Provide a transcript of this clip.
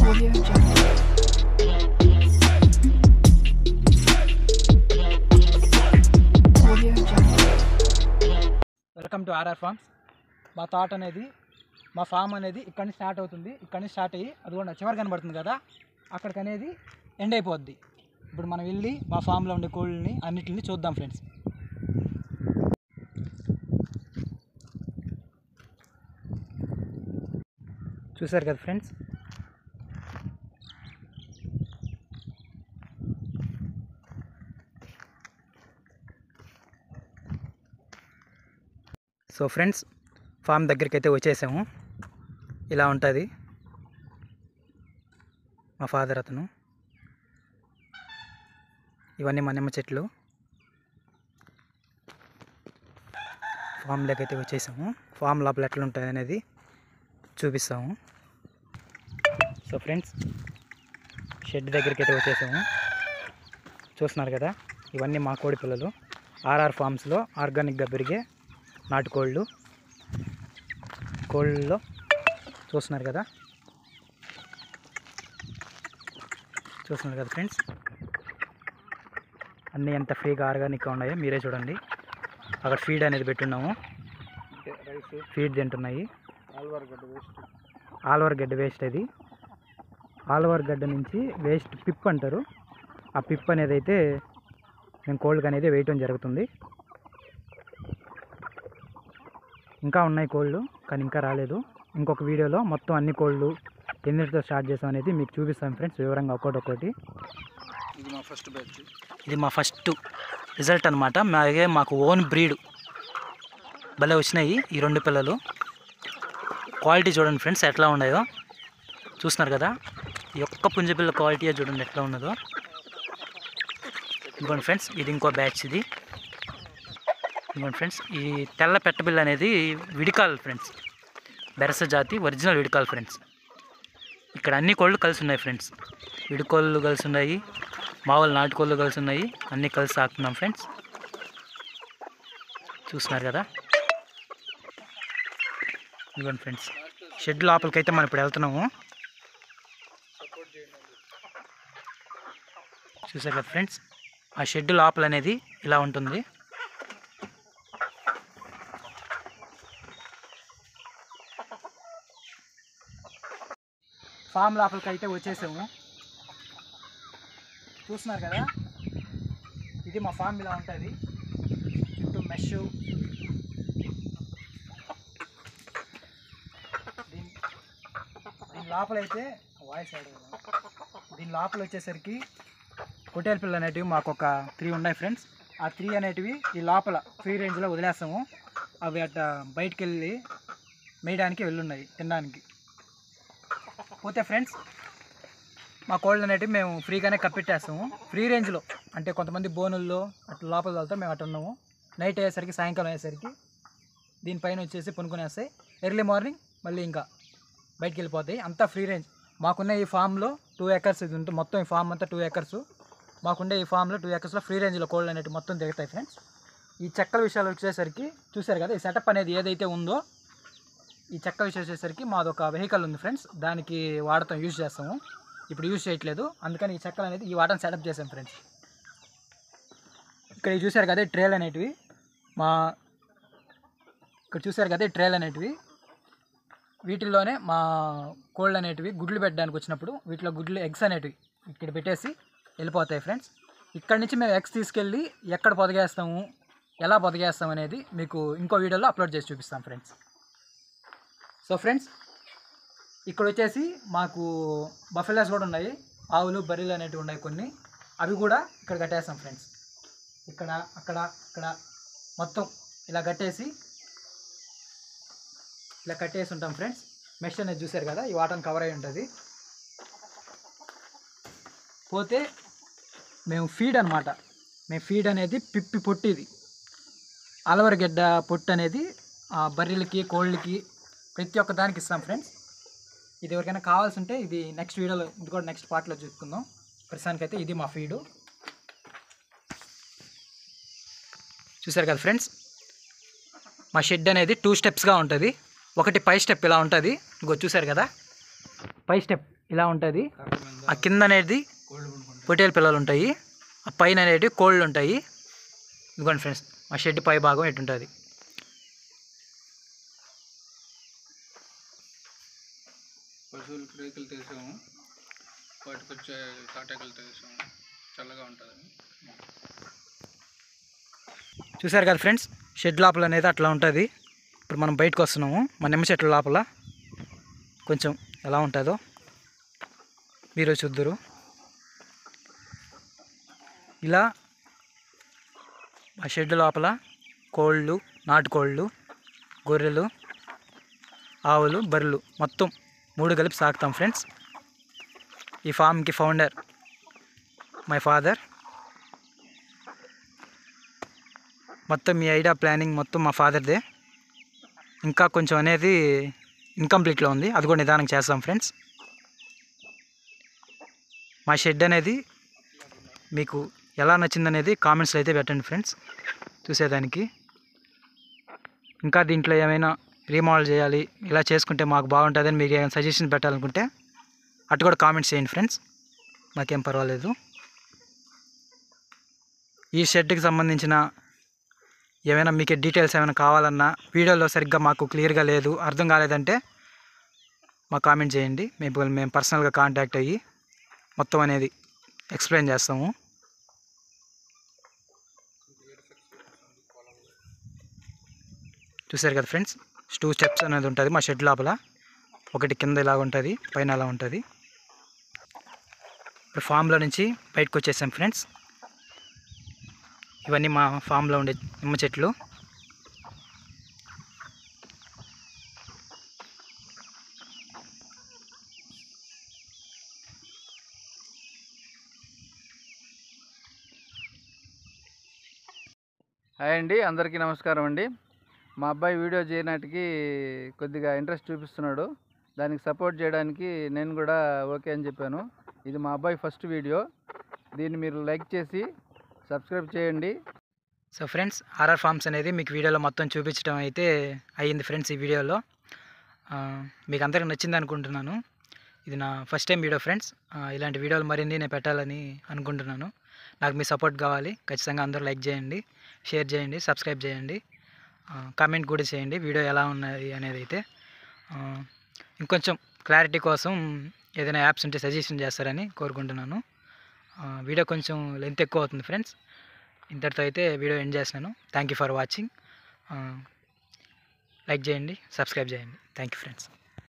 Welcome to RR forms. మా తోట అనేది మా ఫామ్ అనేది ఇక్కడ నుంచి స్టార్ట్ అవుతుంది. ఇక్కడ నుంచి స్టార్ట్ అయ్యి అది కూడా చివరి కనబడుతుంది కదా, అక్కడికి అనేది ఎండ్ అయిపోద్ది. ఇప్పుడు మనం వెళ్ళి మా ఫామ్లో ఉండే కోళ్ళని అన్నిటిని చూద్దాం ఫ్రెండ్స్. చూసారు కదా ఫ్రెండ్స్, సో ఫ్రెండ్స్ ఫామ్ దగ్గరికి అయితే వచ్చేసాము. ఇలా ఉంటుంది మా ఫాదర్ అతను. ఇవన్నీ మా నిమ్మ చెట్లు. ఫామ్లోకి అయితే వచ్చేసాము. ఫామ్ లోపల ఎట్లా ఉంటుంది అనేది చూపిస్తాము. సో ఫ్రెండ్స్ షెడ్ దగ్గరికి అయితే వచ్చేసాము. చూస్తున్నారు కదా, ఇవన్నీ మా కోడి పిల్లలు. ఆర్ఆర్ ఫార్మ్స్లో ఆర్గానిక్గా పెరిగే నాటుకోళ్ళు. కోళ్ళలో చూస్తున్నారు కదా ఫ్రెండ్స్, అన్నీ ఎంత ఫ్రీగా ఆర్గానిక్గా ఉన్నాయో మీరే చూడండి. అక్కడ ఫీడ్ అనేది పెట్టున్నాము, ఫీడ్ తింటున్నాయి. ఆల్వర్ గడ్డ వేస్ట్. అది ఆల్వర్ గడ్డ నుంచి వేస్ట్ పిప్ అంటారు. ఆ పిప్ అనేది అయితే మేము కోళ్ళకి అనేది వేయటం జరుగుతుంది. ఇంకా ఉన్నాయి కోళ్ళు, కానీ ఇంకా రాలేదు. ఇంకొక వీడియోలో మొత్తం అన్ని కోళ్ళు ఎన్నిటితో స్టార్ట్ చేసాం అనేది మీకు చూపిస్తాం ఫ్రెండ్స్, వివరంగా ఒక్కొక్కటి. ఇది మా ఫస్ట్ రిజల్ట్ అనమాట. మాకు ఓన్ బ్రీడ్ భలే వచ్చినాయి ఈ రెండు పిల్లలు. క్వాలిటీ చూడండి ఫ్రెండ్స్ ఎట్లా ఉన్నాయో. చూస్తున్నారు కదా, ఈ ఒక్క పుంజ పిల్ల క్వాలిటీ చూడండి ఎట్లా ఉన్నదో. ఇంకోండి ఫ్రెండ్స్, ఇది ఇంకో బ్యాచ్. ఇది ఇంకోండి ఫ్రెండ్స్, ఈ తెల్ల పెట్టబిల్ల అనేది విడికాల్ ఫ్రెండ్స్, బెరస జాతి ఒరిజినల్ విడికాల్ ఫ్రెండ్స్. ఇక్కడ అన్ని కోళ్ళు కలిసి ఉన్నాయి ఫ్రెండ్స్. విడికోళ్ళు కలిసి ఉన్నాయి, మామూలు నాటుకోళ్ళు కలిసి ఉన్నాయి, అన్నీ కలిసి సాకుతున్నాం ఫ్రెండ్స్. చూస్తున్నారు కదా. ఇదిగోండి ఫ్రెండ్స్, షెడ్ లోపలికి అయితే మనం ఇప్పుడు వెళ్తున్నాము. చూసారు కదా ఫ్రెండ్స్, ఆ షెడ్ లోపల అనేది ఇలా ఉంటుంది. ఫామ్ లోపలికి అయితే వచ్చేసాము. చూస్తున్నారు కదా, ఇది మా ఫామ్ ఇలా ఉంటుంది. చుట్టూ మెష్. దీని లోపల అయితే దీని లోపల వచ్చేసరికి పొట్టేలు పిల్లలు అనేటివి మాకు ఒక 3 ఉన్నాయి ఫ్రెండ్స్. ఆ 3 అనేటివి ఈ లోపల ఫ్రీ రేంజ్లో వదిలేస్తాము. అవి అట్లా బయటికి వెళ్ళి మేయడానికి వెళ్ళున్నాయి, తినడానికి. పోతే ఫ్రెండ్స్ మా కోళ్ళు అనేటివి మేము ఫ్రీగానే కప్పెట్టేస్తాము. ఫ్రీ రేంజ్లో అంటే కొంతమంది బోనుల్లో అట్లా లోపల వెళ్తాం, మేము అట్లా ఉన్నాము. నైట్ అయ్యేసరికి, సాయంకాలం అయ్యేసరికి దీనిపైన వచ్చేసి పొనుకునేస్తాయి. ఎర్లీ మార్నింగ్ మళ్ళీ ఇంకా బయటికి వెళ్ళిపోతాయి. అంతా ఫ్రీ రేంజ్. మాకున్న ఈ ఫామ్లో 2 acres ఇది ఉంటుంది. మొత్తం ఈ ఫామ్ అంతా 2 acres. మాకుండే ఈ ఫామ్లో 2 acresలో ఫ్రీ రేంజ్లో కోళ్ళు అనేవి మొత్తం దిగుతాయి ఫ్రెండ్స్. ఈ చెక్కల విషయాలు వచ్చేసరికి చూసారు కదా, ఈ సెటప్ అనేది ఏదైతే ఉందో, ఈ చెక్క విషయం వచ్చేసరికి మాది ఒక వెహికల్ ఉంది ఫ్రెండ్స్. దానికి వాడతాం, యూజ్ చేస్తాము. ఇప్పుడు యూజ్ చేయట్లేదు, అందుకని ఈ చెక్కలు అనేది ఈ వాటర్ని సెటప్ చేసాం ఫ్రెండ్స్. ఇక్కడ చూసారు కదా, ఈ ట్రేలు అనేటివి ఇక్కడ చూసారు కదా, ఈ ట్రేలు అనేటివి వీటిల్లోనే మా కోళ్ళు అనేటివి గుడ్లు పెట్టడానికి వచ్చినప్పుడు వీటిలో గుడ్లు ఎగ్స్ అనేటివి ఇక్కడ పెట్టేసి వెళ్ళిపోతాయి ఫ్రెండ్స్. ఇక్కడ నుంచి మేము ఎగ్స్ తీసుకెళ్ళి ఎక్కడ పొదిగేస్తాము, ఎలా పొదిగేస్తాం అనేది మీకు ఇంకో వీడియోలో అప్లోడ్ చేసి చూపిస్తాం ఫ్రెండ్స్. సో ఫ్రెండ్స్, ఇక్కడ వచ్చేసి మాకు బఫెలోస్ కూడా ఉన్నాయి, ఆవులు బర్రెలు అనేటివి ఉన్నాయి కొన్ని. అవి కూడా ఇక్కడ కట్టేస్తాం ఫ్రెండ్స్. ఇక్కడ అక్కడ ఇక్కడ మొత్తం ఇలా కట్టేసి ఉంటాం ఫ్రెండ్స్. మెష్ అనేది చూసారు కదా, ఈ వాటర్ని కవర్ అయి ఉంటుంది. పోతే మేము ఫీడ్ అనమాట, ఫీడ్ అనేది పిప్పి పొట్టు. ఇది అలవరగడ్డ పొట్టు అనేది బర్రెలకి, కోళ్ళకి ప్రతి ఒక్క దానికి ఇస్తాం ఫ్రెండ్స్. ఇది ఎవరికైనా కావాల్సి ఉంటే ఇది నెక్స్ట్ వీడియోలో, ఇది కూడా నెక్స్ట్ పార్ట్లో చూసుకుందాం. ప్రస్తుతానికైతే ఇది మా ఫీడు. చూసారు కదా ఫ్రెండ్స్, మా షెడ్ అనేది 2 స్టెప్స్గా ఉంటుంది. ఒకటి పై స్టెప్ ఇలా ఉంటుంది, ఇంకో చూసారు కదా పై స్టెప్ ఇలా ఉంటుంది. ఆ కింద అనేది పొట్టేలు పిల్లలు ఉంటాయి, ఆ పైన అనేటివి కోళ్ళు ఉంటాయి. ఇదిగోండి ఫ్రెండ్స్, మా షెడ్ పై భాగం ఎటుంటుంది. పశువులకు రేకులు తీసాము, వాటికి వచ్చే తాటాకులు తీసాము, చల్లగా ఉంటుంది. చూసారు కదా ఫ్రెండ్స్, షెడ్ లోపల అనేది అట్లా ఉంటుంది. ఇప్పుడు మనం బయటకు వస్తున్నాము. మా నిమ్మ చెట్ల లోపల కొంచెం ఎలా ఉంటుందో మీరు చూద్దురు. ఇలా ఆ షెడ్ లోపల కోళ్ళు, నాటుకోళ్ళు, గొర్రెలు, ఆవులు, బర్రెలు మొత్తం 3 కలిపి సాకుతాం ఫ్రెండ్స్. ఈ ఫామ్కి ఫౌండర్ మై ఫాదర్. మొత్తం ఈ ఐడియా ప్లానింగ్ మొత్తం మా ఫాదర్దే. ఇంకా కొంచెం అనేది ఇన్కంప్లీట్లో ఉంది, అది కూడా నిదానం చేస్తాం ఫ్రెండ్స్. మా షెడ్ అనేది మీకు ఎలా నచ్చిందనేది కామెంట్స్లో అయితే పెట్టండి ఫ్రెండ్స్ చూసేదానికి. ఇంకా దీంట్లో ఏమైనా రీమోడల్ చేయాలి, ఇలా చేసుకుంటే మాకు బాగుంటుందని మీకు ఏమైనా సజెషన్ పెట్టాలనుకుంటే అటు కూడా కామెంట్స్ చేయండి ఫ్రెండ్స్, మాకేం పర్వాలేదు. ఈ షెడ్కి సంబంధించిన ఏమైనా మీకు డీటెయిల్స్ ఏమైనా కావాలన్నా, వీడియోలో సరిగ్గా మాకు క్లియర్గా లేదు, అర్థం కాలేదంటే మాకు కామెంట్ చేయండి. మేము పర్సనల్గా కాంటాక్ట్ అయ్యి మొత్తం అనేది ఎక్స్ప్లెయిన్ చేస్తాము. చూసారు కదా ఫ్రెండ్స్, 2 స్టెప్స్ అనేది ఉంటుంది మా షెడ్ లోపల. ఒకటి కింద ఇలా ఉంటుంది, పైన అలా ఉంటుంది. ఇప్పుడు ఫామ్లో నుంచి బయటకు వచ్చేసాం ఫ్రెండ్స్. ఇవన్నీ మా ఫామ్లో ఉండే నిమ్మ చెట్లు. హాయ్ అండి, అందరికీ నమస్కారం అండి. మా అబ్బాయి వీడియో చేయడానికి కొద్దిగా ఇంట్రెస్ట్ చూపిస్తున్నాడు. దానికి సపోర్ట్ చేయడానికి నేను కూడా ఓకే అని చెప్పాను. ఇది మా అబ్బాయి ఫస్ట్ వీడియో. దీన్ని మీరు లైక్ చేసి సబ్స్క్రైబ్ చేయండి. సో ఫ్రెండ్స్, ఆర్ఆర్ ఫార్మ్స్ అనేది మీకు వీడియోలో మొత్తం చూపించడం అయితే అయ్యింది ఫ్రెండ్స్. ఈ వీడియోలో మీకు అందరికి నచ్చింది అనుకుంటున్నాను. ఇది నా ఫస్ట్ టైం వీడియో ఫ్రెండ్స్. ఇలాంటి వీడియోలు మరిన్ని నేను పెట్టాలని అనుకుంటున్నాను. నాకు మీ సపోర్ట్ కావాలి. ఖచ్చితంగా అందరూ లైక్ చేయండి, షేర్ చేయండి, సబ్స్క్రైబ్ చేయండి, కామెంట్ కూడా చేయండి వీడియో ఎలా ఉన్నది అనేది. అయితే ఇంకొంచెం క్లారిటీ కోసం ఏదైనా యాప్స్ ఉంటే సజెషన్ చేస్తారని కోరుకుంటున్నాను. వీడియో కొంచెం లెంత్ ఎక్కువ అవుతుంది ఫ్రెండ్స్. ఇంతటితో అయితే వీడియో ఎండ్ చేస్తున్నాను. Thank you for watching. Like చేయండి, సబ్స్క్రైబ్ చేయండి. Thank you friends.